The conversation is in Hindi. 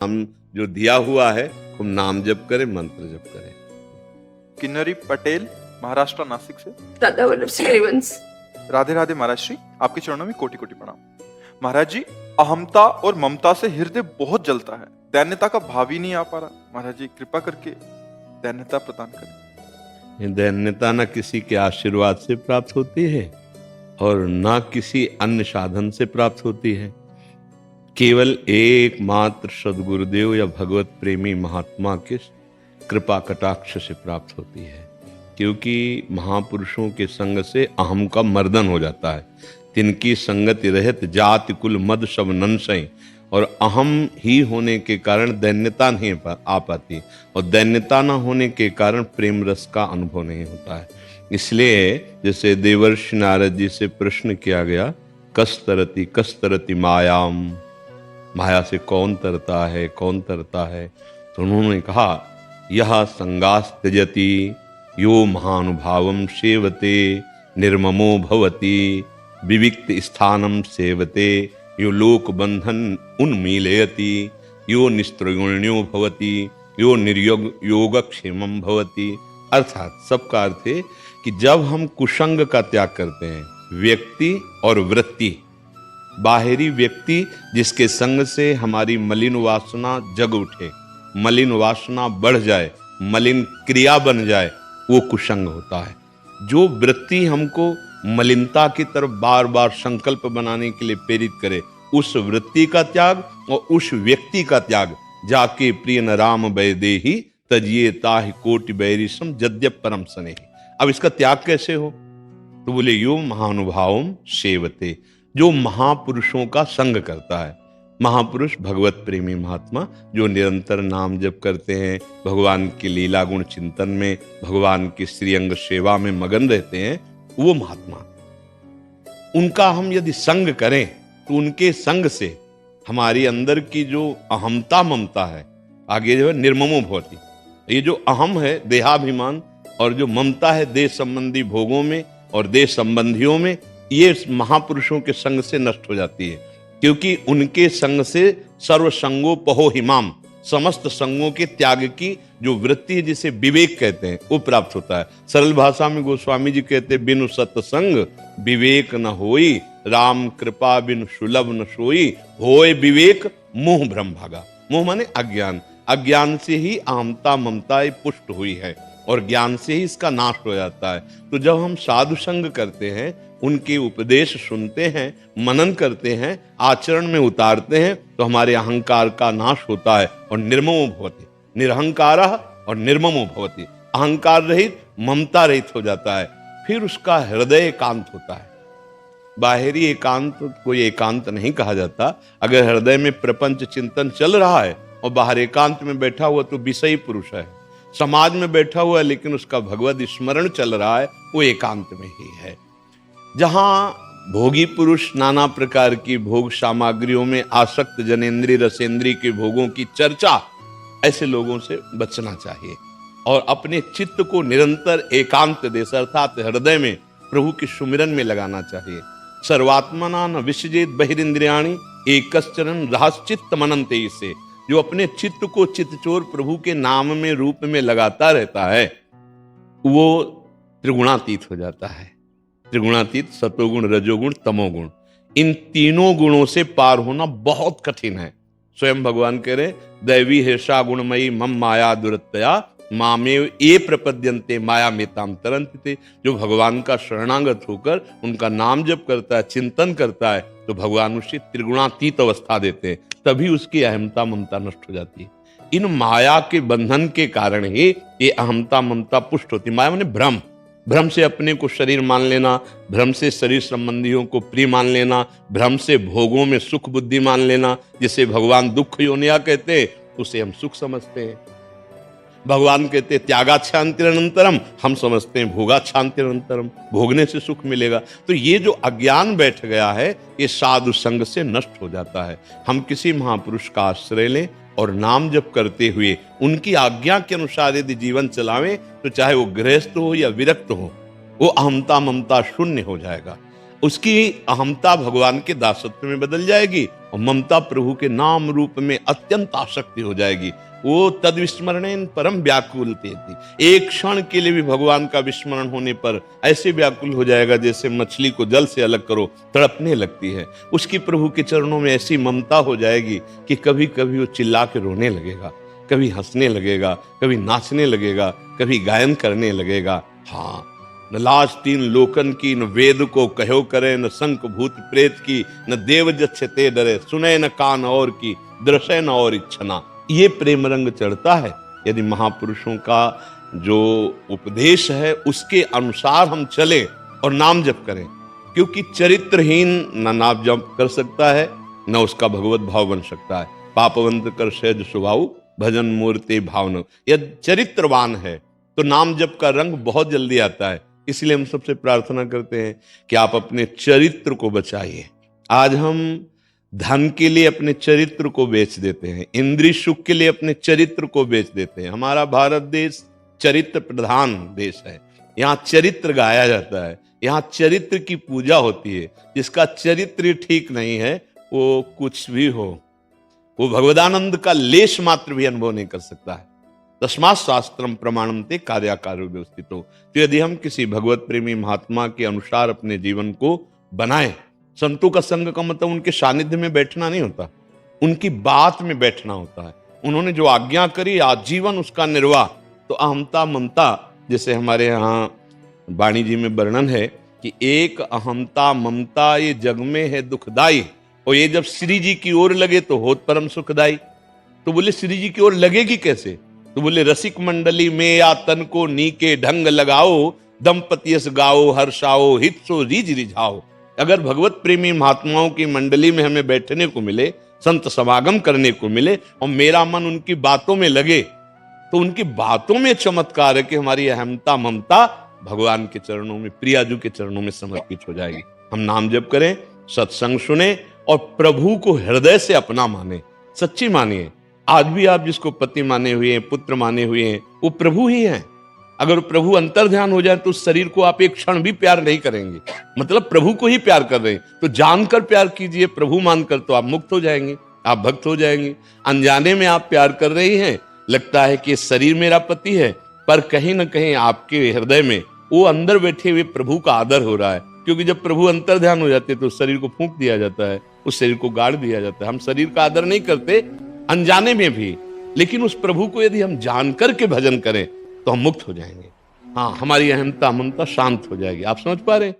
हम जो दिया हुआ है हम नाम जप करें, मंत्र जप करें। किन्नरी पटेल, महाराष्ट्र, नासिक से। दादा वल्लभ श्री हरिवंश। राधे राधे महाराज श्री, आपके चरणों में कोटि कोटि प्रणाम। महाराज जी, अहमता और ममता से हृदय बहुत जलता है, दैन्यता का भाव ही नहीं आ पा रहा। महाराज जी कृपा करके दैन्यता प्रदान करें। दैन्यता न किसी के आशीर्वाद से प्राप्त होती है और न किसी अन्य साधन से प्राप्त होती है। केवल एकमात्र सदगुरुदेव या भगवत प्रेमी महात्मा के कृपा कटाक्ष से प्राप्त होती है, क्योंकि महापुरुषों के संग से अहम का मर्दन हो जाता है। तिनकी संगति रहित जाति कुल मद सब नंसई, और अहम ही होने के कारण दैन्यता नहीं आ पाती, और दैन्यता न होने के कारण प्रेम रस का अनुभव नहीं होता है। इसलिए जैसे देवर्षि नारद जी से प्रश्न किया गया, कस तरति मायाम, माया से कौन तरता है, कौन तरता है? तो उन्होंने कहा, यह संगास त्यजति यो महानुभावम सेवते निर्ममो भवति विविक्त स्थानम सेवते यो लोक बंधन उन्मीलयति यो निस्त्रिगुण्यो भवति यो निर्योग योगक्षेमम भवति। अर्थात सबका अर्थ है कि जब हम कुसंग का त्याग करते हैं, व्यक्ति और वृत्ति, बाहरी व्यक्ति जिसके संग से हमारी मलिन वासना जग उठे, मलिन वासना बढ़ जाए, मलिन क्रिया बन जाए, वो कुसंग होता है। जो वृत्ति हमको मलिनता की तरफ बार बार संकल्प बनाने के लिए प्रेरित करे, उस वृत्ति का त्याग और उस व्यक्ति का त्याग, जाके प्रिय न राम वैदेही तजिए ताहि कोटि बैरिसम जद्यप परम स्नेही। अब इसका त्याग कैसे हो? तो बोले, यो महानुभावम सेवते, जो महापुरुषों का संग करता है। महापुरुष भगवत प्रेमी महात्मा जो निरंतर नाम जप करते हैं, भगवान की लीला गुण चिंतन में, भगवान की श्रीअंग सेवा में मगन रहते हैं, वो महात्मा, उनका हम यदि संग करें तो उनके संग से हमारी अंदर की जो अहमता ममता है, आगे जो है निर्ममो भवति, ये जो अहम है देहाभिमान और जो ममता है देह संबंधी भोगों में और देह संबंधियों में, ये महापुरुषों के संग से नष्ट हो जाती है। क्योंकि उनके संग से सर्व संगोपहो हिमाम, समस्त संगों के त्याग की जो वृत्ति है, जिसे विवेक कहते हैं, वो प्राप्त होता है। सरल भाषा में गोस्वामी जी कहते हैं, बिनु सत्संग विवेक न होई, राम कृपा बिनु सुलभ न सोई, होए विवेक मोह भ्रम भागा। मोह माने अज्ञान, अज्ञान से ही अहमता ममता पुष्ट हुई है और ज्ञान से ही इसका नाश हो जाता है। तो जब हम साधु संग करते हैं, उनके उपदेश सुनते हैं, मनन करते हैं, आचरण में उतारते हैं, तो हमारे अहंकार का नाश होता है और निर्ममो भवति, निरहंकारः और निर्ममो भवति, अहंकार रहित ममता रहित हो जाता है। फिर उसका हृदय एकांत होता है। बाहरी एकांत कोई एकांत नहीं कहा जाता। अगर हृदय में प्रपंच चिंतन चल रहा है और बाहर एकांत में बैठा हुआ तो विषयी पुरुष है, समाज में बैठा हुआ है लेकिन उसका भगवत स्मरण चल रहा है, वो एकांत में ही है। जहां भोगी पुरुष नाना प्रकार की भोग सामग्रियों में आसक्त जनेन्द्रीय रसेंद्रीय के भोगों की चर्चा, ऐसे लोगों से बचना चाहिए और अपने चित्त को निरंतर एकांत देश अर्थात हृदय में प्रभु के सुमिरन में लगाना चाहिए। सर्वात्मना न विसजेत बहिरिंद्रियाणि एकश्चरन रहश्चित्त मनन्ते, से जो अपने चित्त को चित्तचोर प्रभु के नाम में रूप में लगाता रहता है, वो त्रिगुणातीत हो जाता है। त्रिगुणातीत सतोगुण रजोगुण तमोगुण, इन तीनों गुणों से पार होना बहुत कठिन है। स्वयं भगवान कह रहे, दैवी हेषा गुणमयी मम माया दुरत्तया मामेव ये प्रपद्यन्ते माया मेताम तरन्ति। जो भगवान का शरणागत होकर उनका नाम जप करता है, चिंतन करता है, तो भगवान उसे त्रिगुणातीत अवस्था देते हैं, तभी उसकी अहमता ममता नष्ट हो जाती है। इन माया के बंधन के कारण ही ये अहमता ममता पुष्ट होती है। माया माने भ्रम, भ्रम से अपने को शरीर मान लेना, भ्रम से शरीर संबंधियों को प्रिय मान लेना, भ्रम से भोगों में सुख बुद्धि मान लेना। जिसे भगवान दुख योनिया कहते, उसे हम सुख समझते हैं। भगवान कहते त्यागाच्छांतिरनंतरम, हम समझते हैं भोगाच्छांतिरनंतरम, भोगने से सुख मिलेगा। तो ये जो अज्ञान बैठ गया है, ये साधु संग से नष्ट हो जाता है। हम किसी महापुरुष का आश्रय लें और नाम जप करते हुए उनकी आज्ञा के अनुसार यदि जीवन चलावें, तो चाहे वो गृहस्थ हो या विरक्त हो, वो अहमता ममता शून्य हो जाएगा। उसकी अहमता भगवान के दासत्व में बदल जाएगी और ममता प्रभु के नाम रूप में अत्यंत आसक्ति हो जाएगी। वो तद विस्मरणेन परम व्याकुल थी। एक क्षण के लिए भी भगवान का विस्मरण होने पर ऐसे व्याकुल हो जाएगा जैसे मछली को जल से अलग करो तड़पने लगती है। उसकी प्रभु के चरणों में ऐसी ममता हो जाएगी कि कभी कभी वो चिल्ला के रोने लगेगा, कभी हंसने लगेगा, कभी नाचने लगेगा, कभी गायन करने लगेगा। हाँ, न लाज तीन लोकन की, न वेद को कहो करे, न शंख भूत प्रेत की, न देव जच्छते डरे, सुने न कान और की, दृश्य न और इच्छना। ये प्रेम रंग चढ़ता है यदि महापुरुषों का जो उपदेश है उसके अनुसार हम चले और नाम जप करें, क्योंकि चरित्रहीन न नाम जप कर सकता है न उसका भगवत भाव बन सकता है। पापवंत कर सहज स्वभाव, भजन मूर्ति भावना। यदि चरित्रवान है तो नाम जप का रंग बहुत जल्दी आता है। इसलिए हम सबसे प्रार्थना करते हैं कि आप अपने चरित्र को बचाइए। आज हम धन के लिए अपने चरित्र को बेच देते हैं, इंद्रिय सुख के लिए अपने चरित्र को बेच देते हैं। हमारा भारत देश चरित्र प्रधान देश है। यहाँ चरित्र गाया जाता है, यहाँ चरित्र की पूजा होती है। जिसका चरित्र ठीक नहीं है वो कुछ भी हो, वो भगवदानंद का लेश मात्र भी अनुभव नहीं कर सकता है। तस्मात् शास्त्रम प्रमाणन्ते कार्याकार्यो व्यवस्थितो। तो यदि हम किसी भगवत प्रेमी महात्मा के अनुसार अपने जीवन को बनाएं, संतों का संग का मतलब उनके सानिध्य में बैठना नहीं होता, उनकी बात में बैठना होता है। उन्होंने जो आज्ञा करी आजीवन उसका निर्वाह। तो अहमता ममता, जैसे हमारे यहाँ वाणी जी में वर्णन है कि एक अहमता ममता ये जग में है दुखदाई, और ये जब श्री जी की ओर लगे तो होत परम सुखदाई। तो बोले श्री जी की ओर लगेगी कैसे? तो बोले रसिक मंडली में या तन को नीके ढंग लगाओ, दंपति यस गाओ हर्षाओ, हित सो रीज रिझाओ। अगर भगवत प्रेमी महात्माओं की मंडली में हमें बैठने को मिले, संत समागम करने को मिले और मेरा मन उनकी बातों में लगे, तो उनकी बातों में चमत्कार है कि हमारी अहमता ममता भगवान के चरणों में, प्रियाजू के चरणों में समर्पित हो जाएगी। हम नाम जप करें, सत्संग सुने और प्रभु को हृदय से अपना माने, सच्ची मानिए। आज भी आप जिसको पति माने हुए हैं, पुत्र माने हुए हैं, वो प्रभु ही हैं। अगर प्रभु अंतर ध्यान हो जाए तो उस शरीर को आप एक क्षण भी प्यार नहीं करेंगे, मतलब प्रभु को ही प्यार कर रहे हैं। तो जानकर प्यार कीजिए, प्रभु मानकर, तो आप मुक्त हो जाएंगे, आप भक्त हो जाएंगे। अनजाने में आप प्यार कर रही हैं, लगता है कि शरीर मेरा पति है, पर कहीं ना कहीं आपके हृदय में वो अंदर बैठे हुए प्रभु का आदर हो रहा है। क्योंकि जब प्रभु अंतर ध्यान हो जाते तो उस शरीर को फूंक दिया जाता है, उस शरीर को गाड़ दिया जाता है। हम शरीर का आदर नहीं करते अनजाने में भी, लेकिन उस प्रभु को यदि हम जान करके भजन करें तो हम मुक्त हो जाएंगे। हाँ, हमारी अहमता ममता शांत हो जाएगी। आप समझ पा रहे हैं?